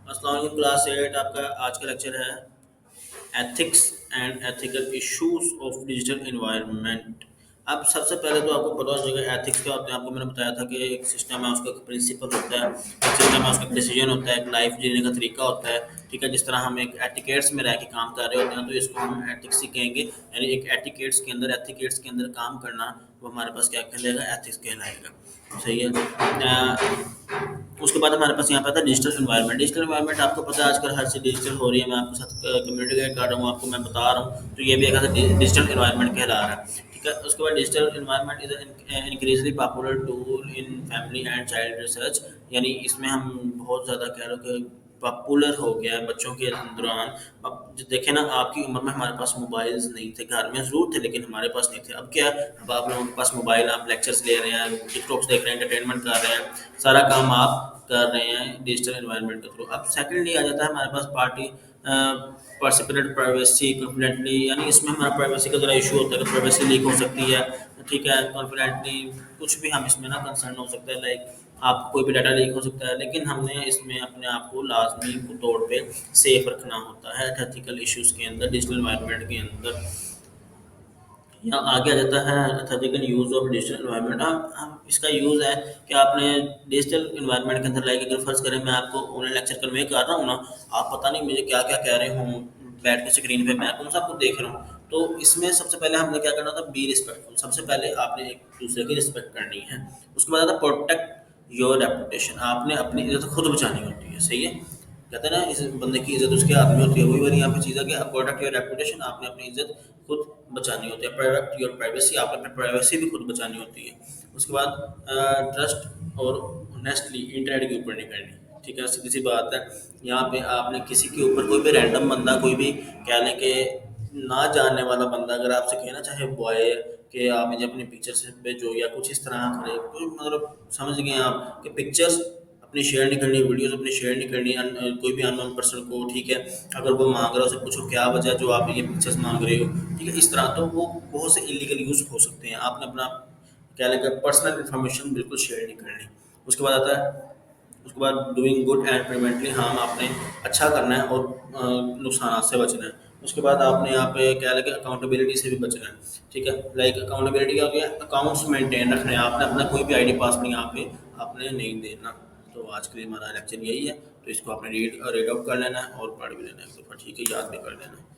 अस्सलाम वालेकुम क्लास 8 आपका आज का लेक्चर है ethics and ethical issues of digital environment. अब सबसे पहले तो आपको पता हो जाएगा एथिक्स क्या होते हैं। आपको मैंने बताया था कि एक सिस्टम है, उसका प्रिंसिपल होता है, एक सिस्टम है, उसका डिसीजन होता है, एक लाइफ जीने का तरीका होता है। ठीक है, जिस तरह हम एक एटिकेट्स में रह के काम कर रहे होते हैं तो इसको हम एथिक्स ही कहेंगे, यानी एक एथिकेट्स के अंदर काम करना, वो हमारे पास क्या कहलाएगा, एथिक्स कहलाएगा। सही है। उसके बाद हमारे पास यहाँ पे आता है डिजिटल एनवायरनमेंट। डिजिटल एनवायरनमेंट आपको पता है आजकल हर चीज़ डिजिटल हो रही है। मैं आपके साथ कम्युनिकेट कर रहा हूँ, आपको मैं बता रहा हूँ, तो ये भी एक ऐसा डिजिटल एनवायरनमेंट कहला रहा है। ठीक है, उसके बाद digital environment is increasingly popular tool in family and child research. यानी इसमें हम बहुत ज़्यादा कह लो कि पॉपुलर हो गया है बच्चों के दौरान। अब जो देखे ना, आपकी उम्र में हमारे पास मोबाइल्स नहीं थे, घर में ज़रूर थे लेकिन हमारे पास नहीं थे। अब क्या है, अब आप लोगों के पास मोबाइल, आप लेक्चर्स ले रहे हैं, टिकटॉक्स देख रहे हैं, एंटरटेनमेंट कर रहे हैं, सारा काम आप कर रहे हैं डिजिटल एनवायरनमेंट के थ्रू। अब सेकेंडली आ जाता है हमारे पास पार्टी पार्टिसिपेटेड प्राइवेसी कॉन्फिडेंटली, यानी इसमें हमारा प्राइवेसी का ज़रा इशू होता है कि प्राइवेसी लीक हो सकती है। ठीक है, कॉन्फिडेंटली कुछ भी हम इसमें ना कंसर्न हो सकता है, लाइक आप कोई भी डाटा लीक हो सकता है, लेकिन हमने इसमें अपने आप को लाजमी तौर पे सेफ रखना होता है एथिकल इश्यूज़ के अंदर, डिजिटल एनवायरनमेंट के अंदर। यहाँ आगे आ जाता है ethical use of digital environment. हम इसका यूज़ है कि आपने डिजिटल एनवायरनमेंट के अंदर, लाइक अगर फ़र्ज़ करें मैं आपको ऑनलाइन लेक्चर कन्वे कर रहा हूँ ना, आप पता नहीं मुझे क्या-क्या कह रहे हों, बैठ के स्क्रीन पे मैं कौन सा आपको देख रहा हूँ। तो इसमें सबसे पहले हमने क्या करना था, बी रिस्पेक्टफुल। सबसे पहले आपने एक-दूसरे की रिस्पेक्ट करनी है। उसके बाद आता है प्रोटेक्ट योर रेपुटेशन। आपने अपनी इज़्ज़त खुद बचानी होती है, सही है? कहते हैं ना, इस बंदे की इज़्ज़त उसके हाथ में होती है। वही वाली यहाँ पे चीज़ है कि प्रोटेक्ट योर रेपुटेशन, आपने अपनी इज़्ज़त खुद बचानी होती है। प्रोटेक्ट योर प्राइवेसी, आपने अपनी प्राइवेसी भी खुद बचानी होती है। उसके बाद ट्रस्ट और ऑनेस्टली इंटरनेट के ऊपर नहीं करनी। ठीक है, सीधी सी बात है। यहाँ पे आपने किसी के ऊपर, कोई भी रैंडम बंदा, कोई भी कह लें कि ना जानने वाला बंदा अगर आपसे कहे ना, चाहे बॉय, कि आप मुझे अपनी पिक्चर्स भेजो या कुछ इस तरह करे, कोई मतलब समझ गए आप कि पिक्चर्स अपनी शेयर नहीं करनी, वीडियोस अपनी शेयर नहीं करनी कोई भी अननोन पर्सन को। ठीक है, अगर वो मांग रहा है उसे पूछो क्या वजह है जो आप ये पिक्चर्स मांग रहे हो। ठीक है, इस तरह तो वो बहुत से इलीगल यूज़ हो सकते हैं। आपने अपना क्या लगे पर्सनल इन्फॉर्मेशन बिल्कुल शेयर नहीं करनी। उसके बाद आता है, उसके बाद डूइंग गुड एंड प्रिवेंटली हार्म, आपने अच्छा करना है और नुकसान से बचना है। उसके बाद आपने यहाँ पे क्या लगे अकाउंटेबिलिटी से भी बचना है। ठीक है, लाइक अकाउंटेबिलिटी क्या होती है, अकाउंट्स मेंटेन रखने हैं आपने, अपना कोई भी आईडी पासवर्ड यहाँ पे आपने नहीं देना। तो आज के लिए हमारा लेक्चर यही है, तो इसको आपने रीड आउट कर लेना है और पढ़ भी लेना है एक दफ़ा। ठीक है, याद भी कर लेना है।